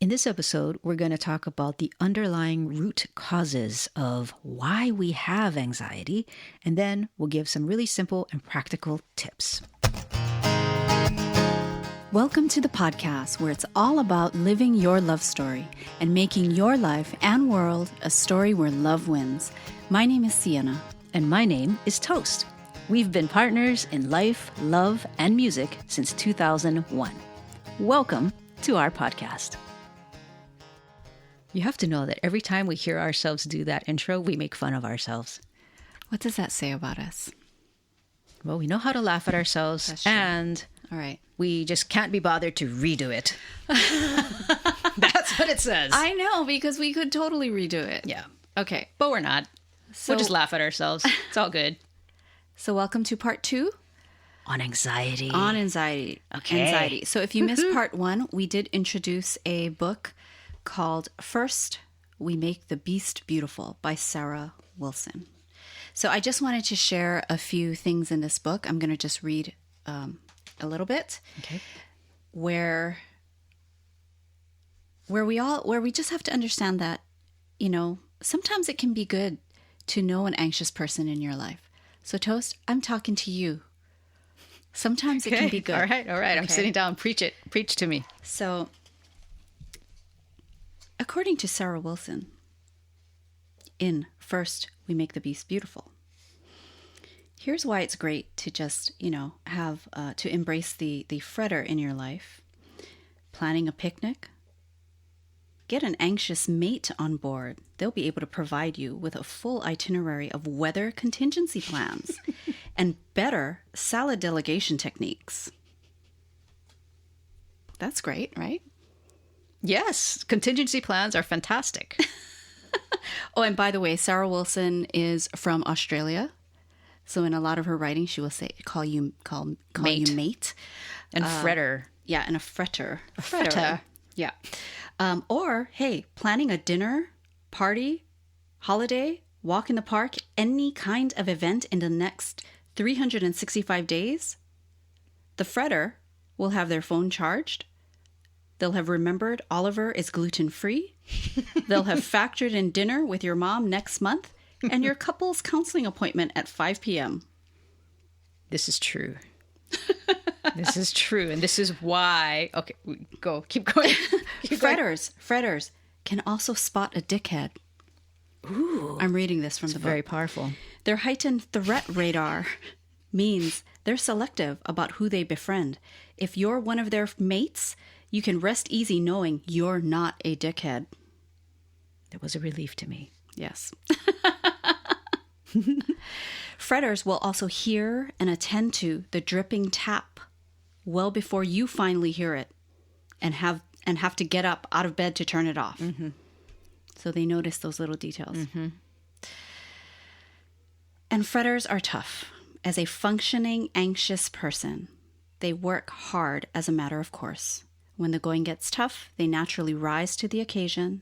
In this episode, we're going to talk about the underlying root causes of why we have anxiety, and then we'll give some really simple and practical tips. Welcome to the podcast where it's all about living your love story and making your life and world a story where love wins. My name is Sienna. And my name is Toast. We've been partners in life, love, and music since 2001. Welcome to our podcast. You have to know that every time we hear ourselves do that intro, we make fun of ourselves. What does that say about us? Well, we know how to laugh at ourselves, and all right, we just can't be bothered to redo it. That's what it says. I know, because we could totally redo it. Yeah. Okay. But we're not. So, we'll just laugh at ourselves. It's all good. So welcome to part 2. On anxiety. On anxiety. Okay. Anxiety. So if you missed part 1, we did introduce a book called First We Make the Beast Beautiful by Sarah Wilson. So I just wanted to share a few things in this book. I'm going to just read a little bit. Okay. Where we just have to understand that, you know, sometimes it can be good to know an anxious person in your life. So Toast, I'm talking to you. Sometimes it can be good. All right. Okay. I'm sitting down. Preach it. Preach to me. So, according to Sarah Wilson, in First We Make the Beast Beautiful, here's why it's great to just, have, to embrace the fretter in your life. Planning a picnic. Get an anxious mate on board. They'll be able to provide you with a full itinerary of weather contingency plans and better salad delegation techniques. That's great, right? Yes. Contingency plans are fantastic. Oh, and by the way, Sarah Wilson is from Australia. So in a lot of her writing, she will say, call you mate. And fretter. Yeah, and a fretter. A fretter. Yeah. Or, hey, planning a dinner, party, holiday, walk in the park, any kind of event in the next 365 days, the fretter will have their phone charged. They'll have remembered Oliver is gluten-free. They'll have factored in dinner with your mom next month and your couple's counseling appointment at 5 p.m. This is true. This is true. And this is why... Okay, go. Keep going. Fretters can also spot a dickhead. Ooh. I'm reading this from the book. Very powerful. Their heightened threat radar means they're selective about who they befriend. If you're one of their mates, you can rest easy knowing you're not a dickhead. That was a relief to me. Yes. Fretters will also hear and attend to the dripping tap well before you finally hear it and have to get up out of bed to turn it off. Mm-hmm. So they notice those little details. Mm-hmm. And fretters are tough. As a functioning, anxious person, they work hard as a matter of course. When the going gets tough, they naturally rise to the occasion.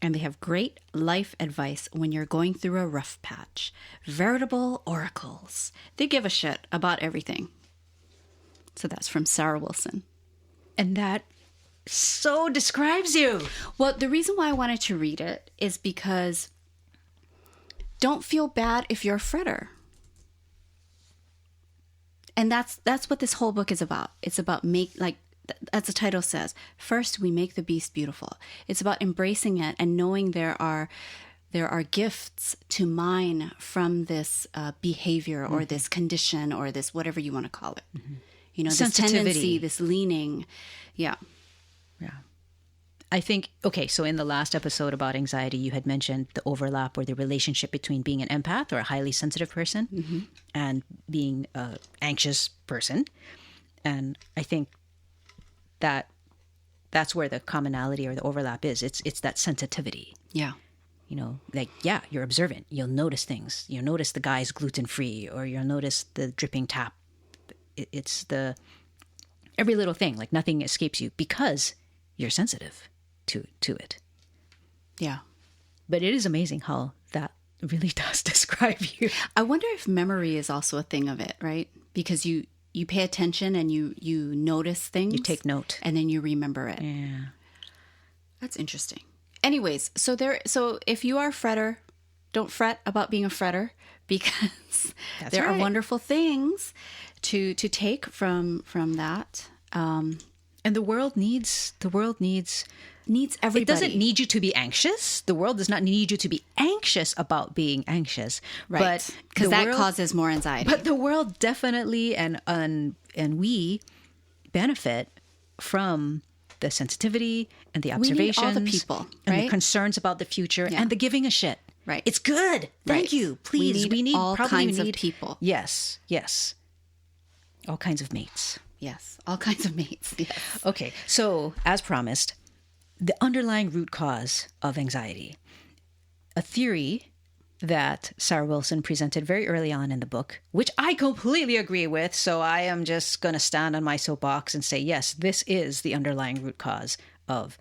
And they have great life advice when you're going through a rough patch. Veritable oracles. They give a shit about everything. So that's from Sarah Wilson. And that so describes you. Well, the reason why I wanted to read it is because don't feel bad if you're a fretter. And that's what this whole book is about. It's about as the title says, first we make the beast beautiful. It's about embracing it and knowing there are gifts to mine from this behavior or this condition or this whatever you want to call it. Mm-hmm. You know, this tendency, this leaning. Yeah. Yeah. I think, okay, so in the last episode about anxiety, you had mentioned the overlap or the relationship between being an empath or a highly sensitive person and being an anxious person. And I think that's where the commonality or the overlap is. It's that sensitivity. Yeah. You know, like, yeah, you're observant. You'll notice things. You'll notice the guy's gluten-free or you'll notice the dripping tap. It's the every little thing, like nothing escapes you because you're sensitive to it. Yeah. But it is amazing how that really does describe you. I wonder if memory is also a thing of it, right? Because you pay attention and you notice things. You take note. And then you remember it. Yeah. That's interesting. Anyways, so if you are a fretter, don't fret about being a fretter, because there are wonderful things to take from that. And the world needs everybody. It doesn't need you to be anxious. The world does not need you to be anxious about being anxious. Right. Because that causes more anxiety. But the world definitely and we benefit from the sensitivity and the observations. We need all the people, and right? the concerns about the future and the giving a shit. Right. It's good. Thank you. Please. We need all kinds of people. Yes. Yes. All kinds of mates. Yes. All kinds of mates. Yes. Okay. So, as promised, the underlying root cause of anxiety. A theory that Sarah Wilson presented very early on in the book, which I completely agree with. So I am just going to stand on my soapbox and say, yes, this is the underlying root cause of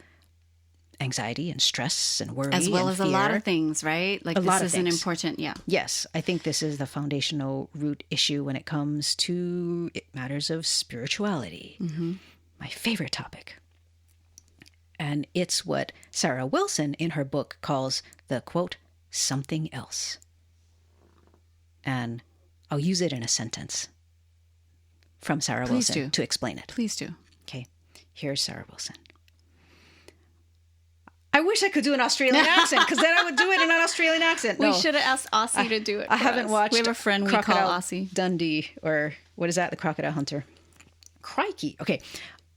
anxiety and stress and worry. As well as fear. A lot of things, right? Like this is an important, Yes, I think this is the foundational root issue when it comes to matters of spirituality. Mm-hmm. My favorite topic. And it's what Sarah Wilson in her book calls the, quote, something else. And I'll use it in a sentence from Sarah Wilson to explain it. Please do. Okay, here's Sarah Wilson. I wish I could do an Australian accent, because then I would do it in an Australian accent. We should have asked Aussie to do it. I haven't watched. We have a friend we call Aussie. Dundee, or what is that? The Crocodile Hunter. Crikey. Okay.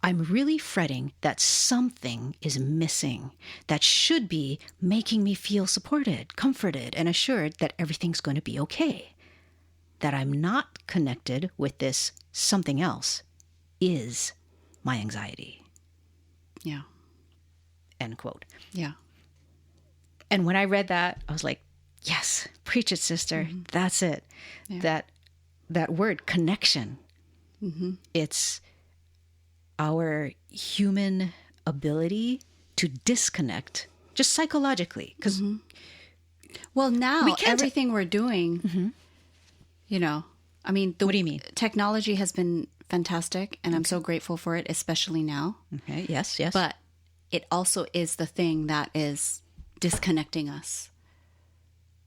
I'm really fretting that something is missing that should be making me feel supported, comforted, and assured that everything's going to be okay. That I'm not connected with this something else is my anxiety. Yeah. End quote. Yeah. And when I read that, I was like, yes, preach it, sister. Mm-hmm. That's it. Yeah. That word, connection. Mm-hmm. It's our human ability to disconnect just psychologically. Because well, now everything we're doing, I mean, what do you mean? Technology has been fantastic, and I'm so grateful for it, especially now. Okay. Yes. But it also is the thing that is disconnecting us.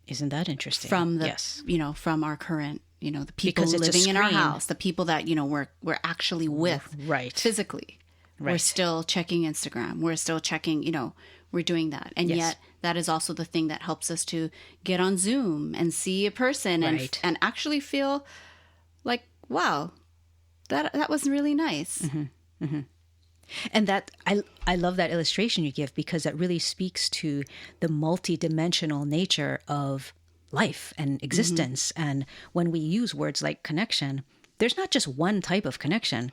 Isn't that interesting? From the, from our current, the people living in our house, the people that, we're actually with physically. Right. We're still checking Instagram. We're still checking, we're doing that. And yet that is also the thing that helps us to get on Zoom and see a person and actually feel like, wow, that was really nice. Mm-hmm. Mm-hmm. And that I love that illustration you give, because that really speaks to the multidimensional nature of life and existence. Mm-hmm. And when we use words like connection, there's not just one type of connection.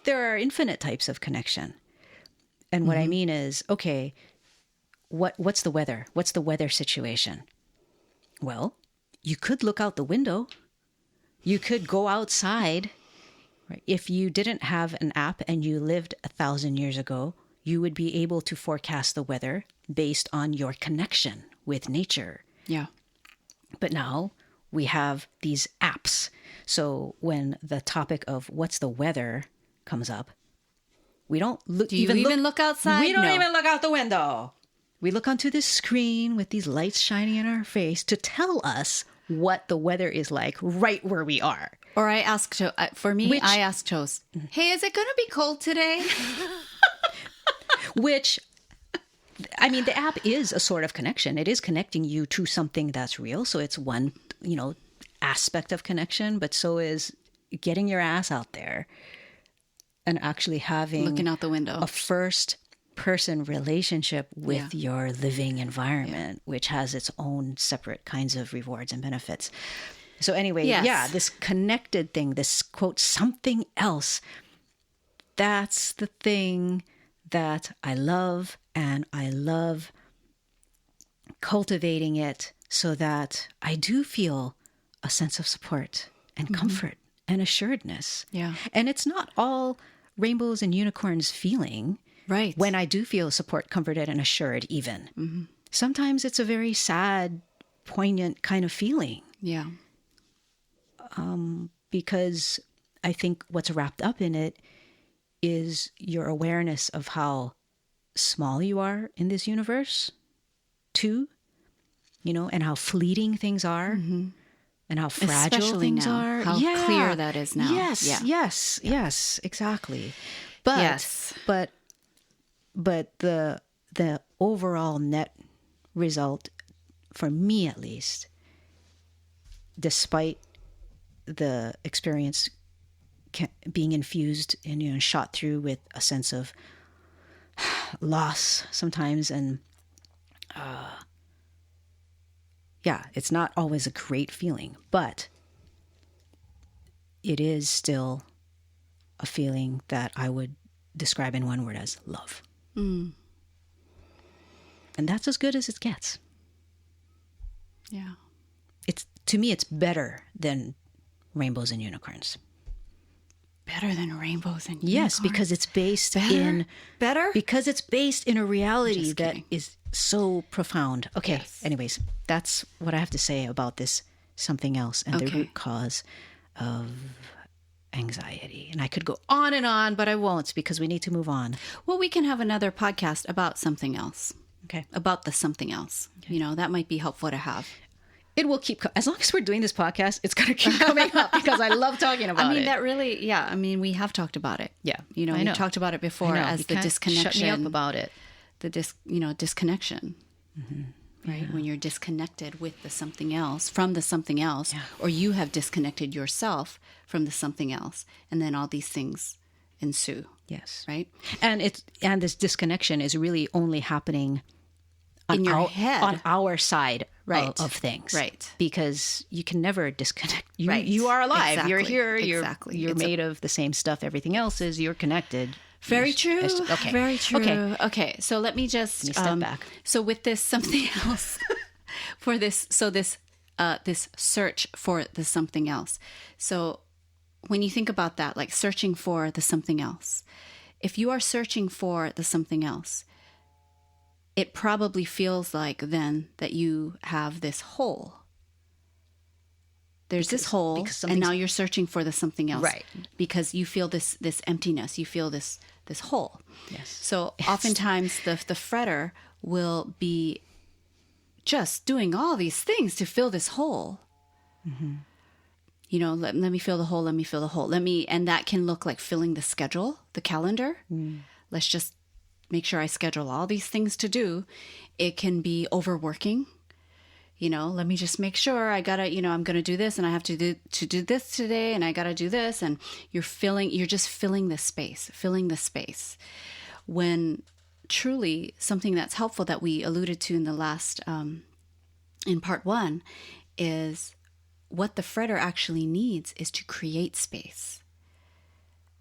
There are infinite types of connection. And what I mean is, okay, what's the weather? What's the weather situation? Well, you could look out the window. You could go outside. Right. If you didn't have an app and you lived 1,000 years ago, you would be able to forecast the weather based on your connection with nature. Yeah. But now we have these apps. So when the topic of what's the weather comes up, we don't look. Do you even look outside? We don't even look out the window. We look onto this screen with these lights shining in our face to tell us what the weather is like right where we are. Or I ask, I ask Toast, hey, is it going to be cold today? Which, I mean, the app is a sort of connection. It is connecting you to something that's real. So it's one, aspect of connection, but so is getting your ass out there and actually looking out the window, a first person relationship with your living environment, which has its own separate kinds of rewards and benefits. So anyway, this connected thing, this quote, something else, that's the thing that I love, and I love cultivating it so that I do feel a sense of support and comfort and assuredness. Yeah. And it's not all rainbows and unicorns feeling. Right. When I do feel support, comforted, and assured even. Mm-hmm. Sometimes it's a very sad, poignant kind of feeling. Yeah. Because I think what's wrapped up in it is your awareness of how small you are in this universe, too, and how fleeting things are and how fragile Especially things now, are. how clear that is now. Yes, exactly. But the overall net result, for me at least, despite the experience being infused and shot through with a sense of loss sometimes, and it's not always a great feeling, but it is still a feeling that I would describe in one word as love. And that's as good as it gets. Yeah. To me, it's better than rainbows and unicorns. Better than rainbows and unicorns? Yes, because it's based because it's based in a reality that is so profound. Okay, yes. Anyways, that's what I have to say about this something else and the root cause of anxiety. And I could go on, but I won't because we need to move on. Well, we can have another podcast about something else. Okay. About the something else. Okay. That might be helpful to have. It will keep, as long as we're doing this podcast, it's going to keep coming up because I love talking about it. That really, we have talked about it. Yeah. We talked about it before as the disconnection. Shut me up about it. The disconnection. Right? Yeah. When you're disconnected with the something else, from the something else, or you have disconnected yourself from the something else, and then all these things ensue. Yes. Right? And this disconnection is really only happening in your head, on our side of things, right? Because you can never disconnect. You are alive. Exactly. You're here. Exactly. You're made of the same stuff everything else is. You're connected. Very true. Okay. Very true. Okay. So let me just step back. So with this something else, for this, this search for the something else. So when you think about that, like searching for the something else, if you are searching for the something else, it probably feels like then that you have this hole. There's this hole, and now you're searching for the something else, right? Because you feel this emptiness, you feel this hole. Yes. So oftentimes the fretter will be just doing all these things to fill this hole. Let me fill the hole. Let me fill the hole. And that can look like filling the schedule, the calendar. Let's just make sure I schedule all these things to do. It can be overworking. Let me just make sure I gotta, I'm going to do this and I have to do this today and I got to do this. And you're just filling the space. When truly something that's helpful that we alluded to in the last, in part 1 is what the fretter actually needs is to create space,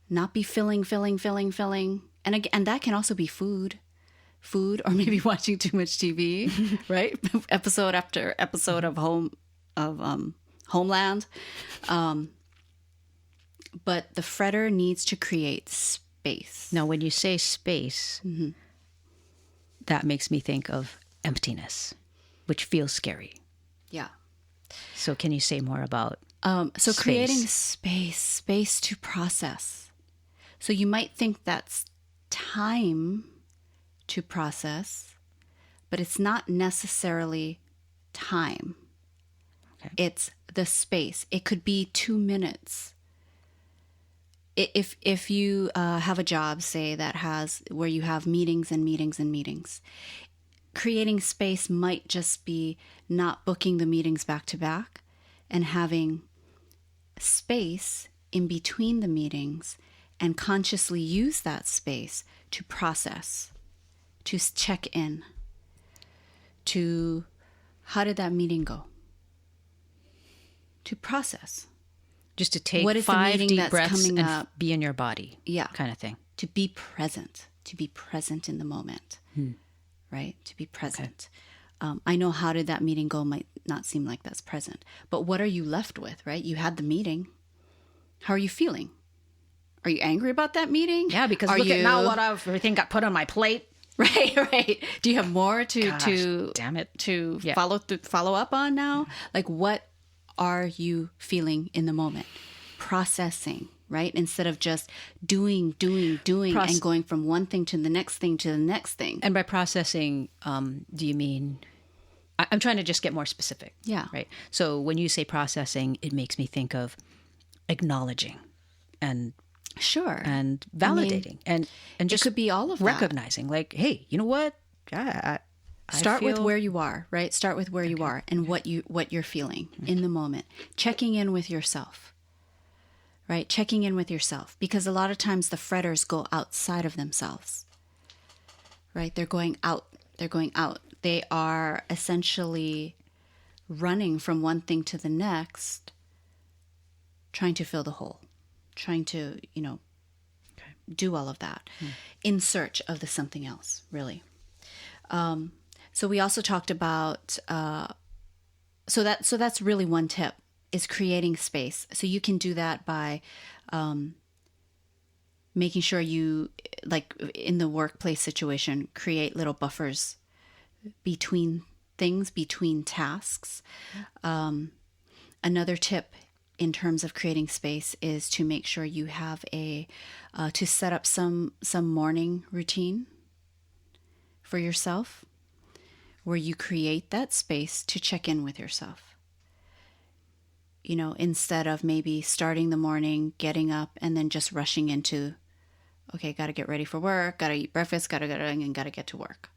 not be filling. And that can also be food, or maybe watching too much TV, right? Episode after episode of Homeland. But the fretter needs to create space. Now, when you say space, that makes me think of emptiness, which feels scary. Yeah. So can you say more about space? Creating space to process. So you might think that's time to process, but it's not necessarily time. Okay. It's the space. It could be 2 minutes. If you have a job, say, where you have meetings and meetings and meetings, creating space might just be not booking the meetings back to back and having space in between the meetings and consciously use that space to process, to check in, to how did that meeting go? To process. Just to take what is 5 the deep breaths coming and up? Be in your body. Yeah. Kind of thing. To be present in the moment, right? To be present. Okay. I know how did that meeting go might not seem like that's present, but what are you left with, right? You had the meeting. How are you feeling? Are you angry about that meeting? Yeah, because look at now what everything got put on my plate. Right. Do you have more to damn it, to follow up on now? Like, what are you feeling in the moment? Processing, right? Instead of just doing, and going from one thing to the next thing to the next thing. And by processing, do you mean... I'm trying to just get more specific. Yeah. Right. So when you say processing, it makes me think of acknowledging and sure, and validating, and just it could be all of that. Recognizing, like, hey, you know what? I Start feel... with where you are, right? Start with where you are and what you're feeling in the moment. Checking in with yourself, right? Checking in with yourself, because a lot of times the fretters go outside of themselves, right? They're going out. They are essentially running from one thing to the next, trying to fill the hole, trying to, do all of that in search of the something else, really. So we also talked about, so that's really one tip, is creating space. So you can do that by making sure you, like in the workplace situation, create little buffers between things, between tasks. Another tip in terms of creating space is to make sure you have to set up some morning routine for yourself, where you create that space to check in with yourself. Instead of maybe starting the morning, getting up, and then just rushing into, okay, got to get ready for work, got to eat breakfast, got to get to work.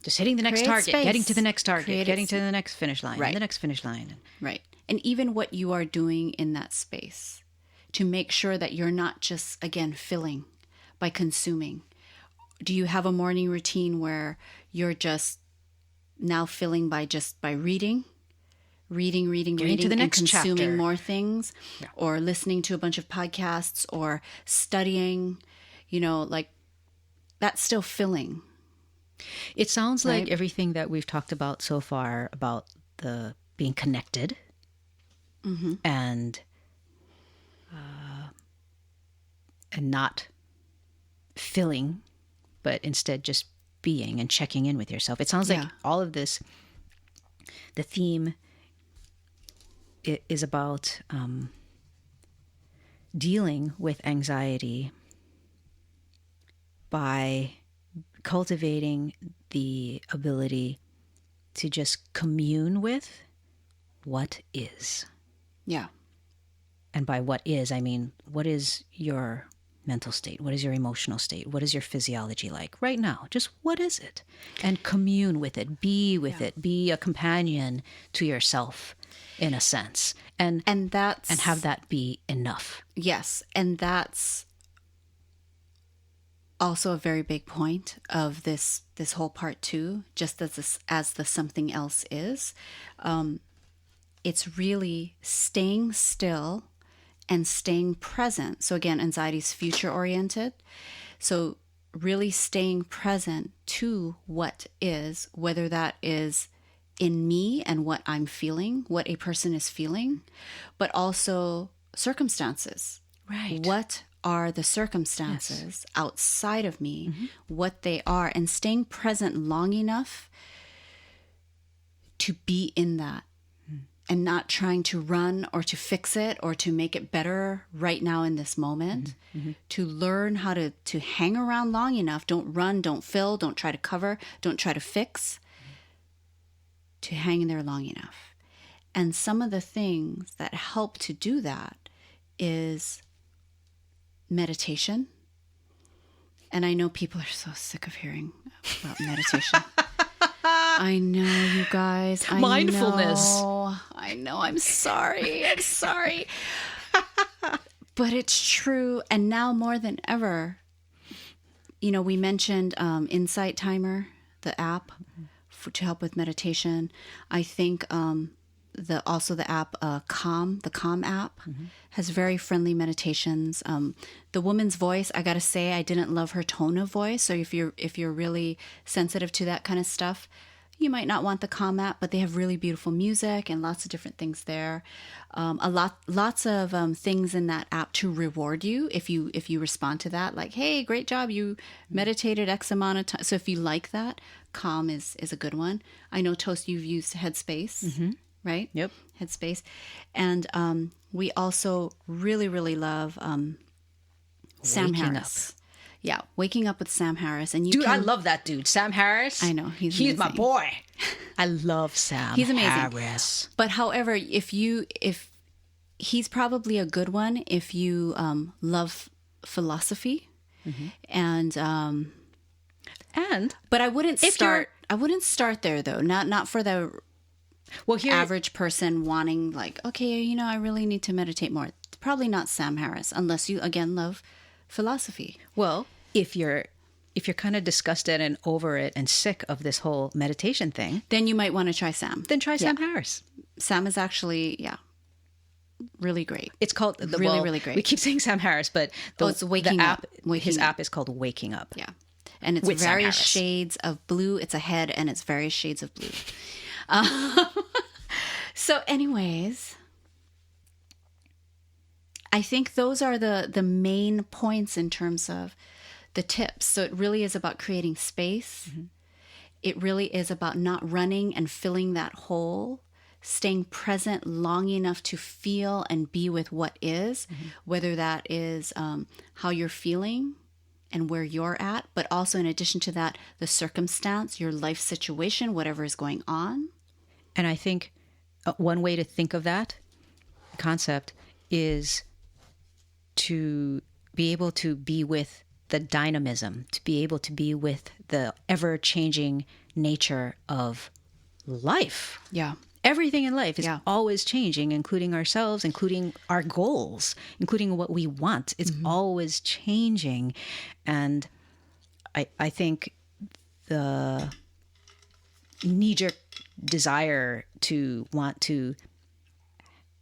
Just hitting the next target, space. Getting to the next target, getting to the next finish line, right. And the next finish line. Right. And even what you are doing in that space, to make sure that you're not just, again, filling by consuming. Do you have a morning routine where you're just now filling by reading to the next and consuming chapter. More things, yeah. Or listening to a bunch of podcasts or studying, like that's still filling. It sounds right? like everything that we've talked about so far about the being connected and not filling, but instead just being and checking in with yourself. It sounds like all of this, the theme is about dealing with anxiety by cultivating the ability to just commune with what is. Yeah. And by what is, I mean, what is your mental state? What is your emotional state? What is your physiology like right now? Just what is it? And commune with it, be with it, be a companion to yourself in a sense. And have that be enough. Yes. And that's also a very big point of this whole part too, just as the something else is. It's really staying still and staying present. So again, anxiety is future oriented. So really staying present to what is, whether that is in me and what I'm feeling, what a person is feeling, but also circumstances. Right. What are the circumstances outside of me, what they are, and staying present long enough to be in that. And not trying to run or to fix it or to make it better right now in this moment. To learn how to hang around long enough. Don't run, don't fill, don't try to cover, don't try to fix. To hang in there long enough. And some of the things that help to do that is meditation. And I know people are so sick of hearing about meditation. I know, you guys. Mindfulness. I know. I'm sorry. But it's true. And now more than ever, we mentioned Insight Timer, the app to help with meditation. I think the app Calm, the Calm app, has very friendly meditations. The woman's voice, I gotta say, I didn't love her tone of voice. So if you're really sensitive to that kind of stuff, you might not want the Calm app, but they have really beautiful music and lots of different things there. Lots of things in that app to reward you if you respond to that. Like, hey, great job, you meditated X amount of time. So if you like that, Calm is a good one. I know, Toast, you've used Headspace, right? Yep. Headspace. And we also really, really love Sam Waking Harris. Yeah, Waking Up with Sam Harris. And I love that dude. Sam Harris. I know. He's my amazing. boy. I love Sam He's amazing. Harris. But however, if he's probably a good one if you love philosophy. And but I wouldn't start there though. Not for the average person wanting like, okay, I really need to meditate more. It's probably not Sam Harris unless you again love philosophy. Well, if you're kind of disgusted and over it and sick of this whole meditation thing, then you might want to try Sam. Then try Sam Harris. Sam is actually really great. It's called really great. We keep saying Sam Harris, but it's Waking Up. His app is called Waking Up. Yeah, and it's various shades of blue. It's a head, and it's various shades of blue. So, anyways, I think those are the main points in terms of the tips. So it really is about creating space. It really is about not running and filling that hole, staying present long enough to feel and be with what is, whether that is how you're feeling and where you're at, but also in addition to that, the circumstance, your life situation, whatever is going on. And I think one way to think of that concept is to be able to be with the dynamism, to be able to be with the ever-changing nature of life. Yeah. Everything in life is always changing, including ourselves, including our goals, including what we want. It's always changing. And I think the knee-jerk desire to want to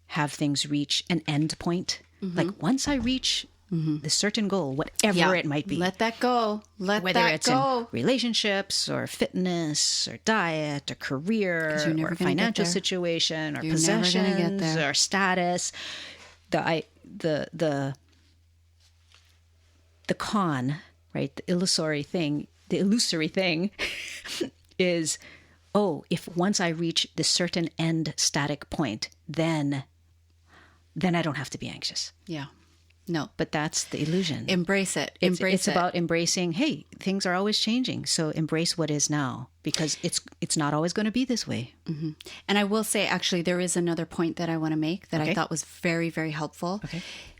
have things reach an end point, like once I reach the certain goal, whatever it might be. Let that go. Whether it's in relationships or fitness or diet or career or financial situation or possessions or status. The con, right? The illusory thing is, if once I reach this certain end static point, then I don't have to be anxious. Yeah. No. But that's the illusion. Embrace it. It's about embracing, hey, things are always changing. So embrace what is now, because it's not always going to be this way. And I will say, actually, there is another point that I want to make that I thought was very, very helpful.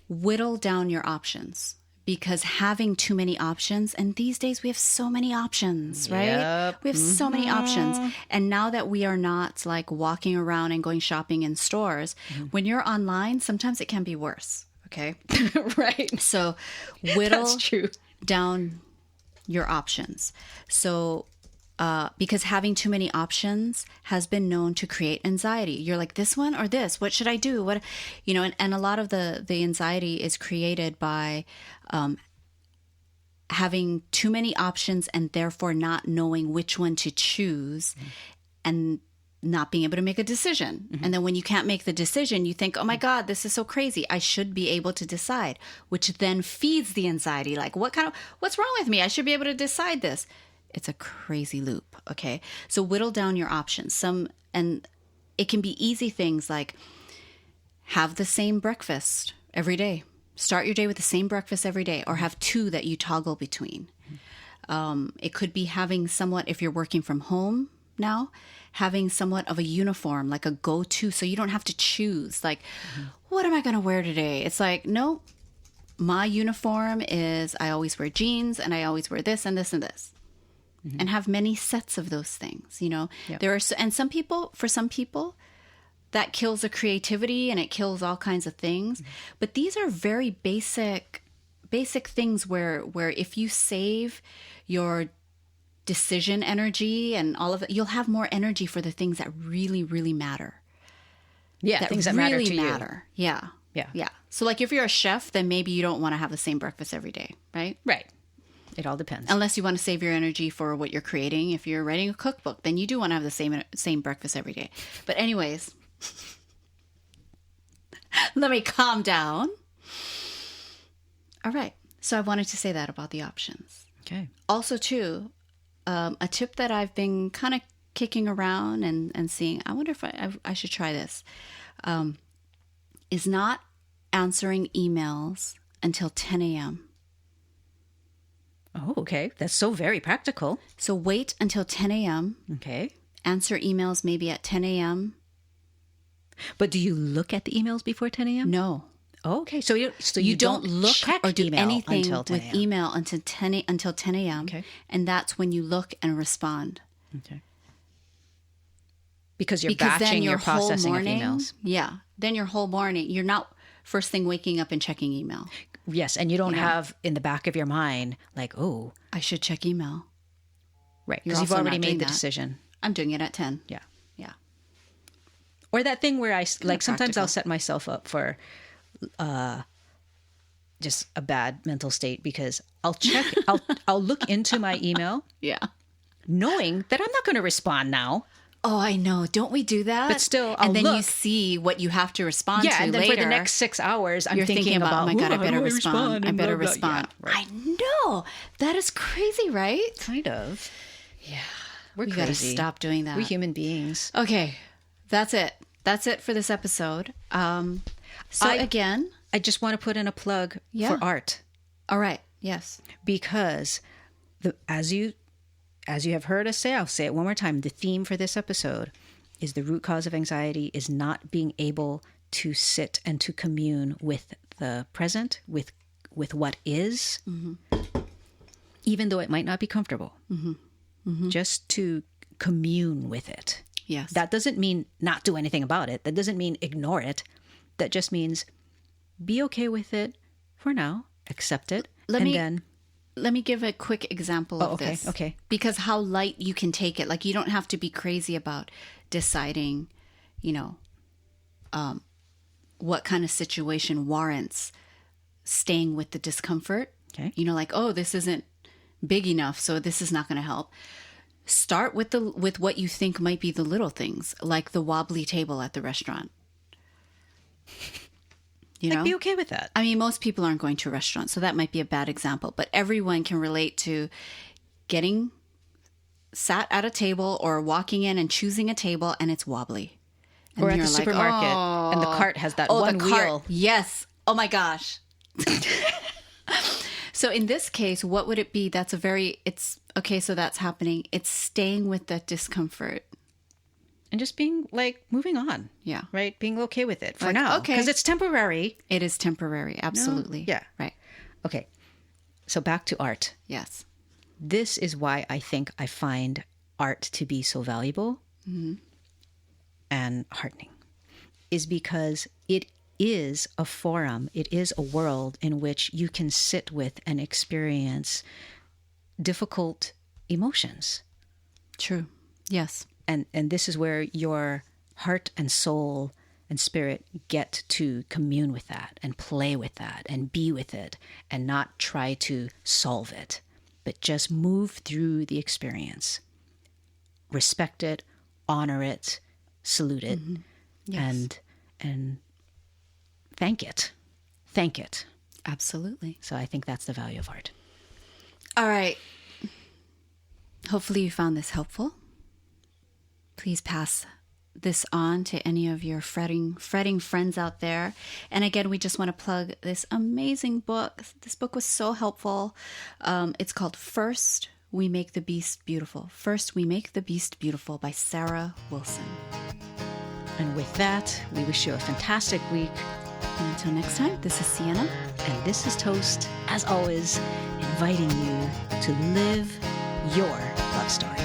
Whittle down your options, because having too many options, and these days we have so many options, right? Yep. We have so many options. And now that we are not like walking around and going shopping in stores, when you're online, sometimes it can be worse. Okay. Right. So whittle down your options. So, because having too many options has been known to create anxiety. You're like, this one or this, what should I do? And a lot of the anxiety is created by, having too many options and therefore not knowing which one to choose and not being able to make a decision. And then when you can't make the decision, you think, oh my God, this is so crazy. I should be able to decide, which then feeds the anxiety. Like, what's wrong with me? I should be able to decide this. It's a crazy loop. Okay. So whittle down your options. And it can be easy things like have the same breakfast every day. Start your day with the same breakfast every day, or have two that you toggle between. It could be having somewhat, if you're working from home now, having somewhat of a uniform, like a go-to, so you don't have to choose, like, what am I going to wear today? It's like, no, my uniform is I always wear jeans and I always wear this and this and this. And have many sets of those things, There are, and for some people, that kills the creativity and it kills all kinds of things. But these are very basic things where if you save your decision energy and all of it, you'll have more energy for the things that really, really matter. Yeah, things that really matter to you. Yeah. So like if you're a chef, then maybe you don't want to have the same breakfast every day, right? Right. It all depends. Unless you want to save your energy for what you're creating. If you're writing a cookbook, then you do want to have the same breakfast every day. But anyways, let me calm down. All right. So I wanted to say that about the options. Okay. Also, too, a tip that I've been kind of kicking around and seeing, I wonder if I should try this, is not answering emails until 10 a.m. Oh, okay. That's so very practical. So wait until 10 a.m. Okay. Answer emails maybe at 10 a.m. But do you look at the emails before 10 a.m.? No. Oh, okay. So you don't look check or do email anything until 10 with a.m. email until 10 a.m. Okay. And that's when you look and respond. Okay. Because you're batching your processing of emails. Yeah. Then your whole morning, you're not first thing waking up and checking email. Yes. And you don't have in the back of your mind, like, oh. I should check email. Right. You're Because you've also already not doing made the that. decision. I'm doing it at 10. Yeah. Yeah. Or that thing where sometimes practical. I'll set myself up for just a bad mental state because I'll look into my email Yeah. knowing that I'm not going to respond now. Oh, I know. Don't we do that? But still, I'll and then you look. see what you have to respond Yeah, to and then later. for the next 6 hours, I'm You're thinking about, oh my God, I how better do respond. I and better blah, blah. respond. Yeah, right. I know. That is crazy, right? Kind of. Yeah. We're We crazy. got to stop doing that. We're human beings. Okay. That's it. That's it for this episode. Again. I just want to put in a plug Yeah. for art All right. Yes. because as you have heard us say, I'll say it one more time. The theme for this episode is the root cause of anxiety is not being able to sit and to commune with the present, with what is, even though it might not be comfortable. Just to commune with it. Yes. That doesn't mean not do anything about it. That doesn't mean ignore it. That just means be okay with it for now, accept it, Let me give a quick example of this. Okay. Because how light you can take it. Like, you don't have to be crazy about deciding, what kind of situation warrants staying with the discomfort. Okay. Like, oh, this isn't big enough, so this is not going to help. Start with what you think might be the little things, like the wobbly table at the restaurant. Be okay with that. I mean, most people aren't going to restaurants, so that might be a bad example. But everyone can relate to getting sat at a table or walking in and choosing a table, and it's wobbly. And Or at you're the like, supermarket, and the "Oh." cart has that Oh, one the cart. wheel. Yes. Oh my gosh. So in this case, what would it be? So that's happening. It's staying with that discomfort. And just being moving on. Yeah. Right? Being okay with it for Like, now. okay. Because it's temporary. It is temporary. Absolutely. Yeah. Right. Okay. So back to art. Yes. This is why I think I find art to be so valuable and heartening, is because it is a forum, it is a world in which you can sit with and experience difficult emotions. True. Yes. And this is where your heart and soul and spirit get to commune with that and play with that and be with it and not try to solve it, but just move through the experience. Respect it, honor it, salute it, Yes. and thank it. Thank it. Absolutely. So I think that's the value of art. All right. Hopefully you found this helpful. Please pass this on to any of your fretting friends out there. And again, we just want to plug this amazing book. This book was so helpful. It's called First We Make the Beast Beautiful. First We Make the Beast Beautiful by Sarah Wilson. And with that, we wish you a fantastic week. And until next time, this is Sienna. And this is Toast, as always, inviting you to live your love story.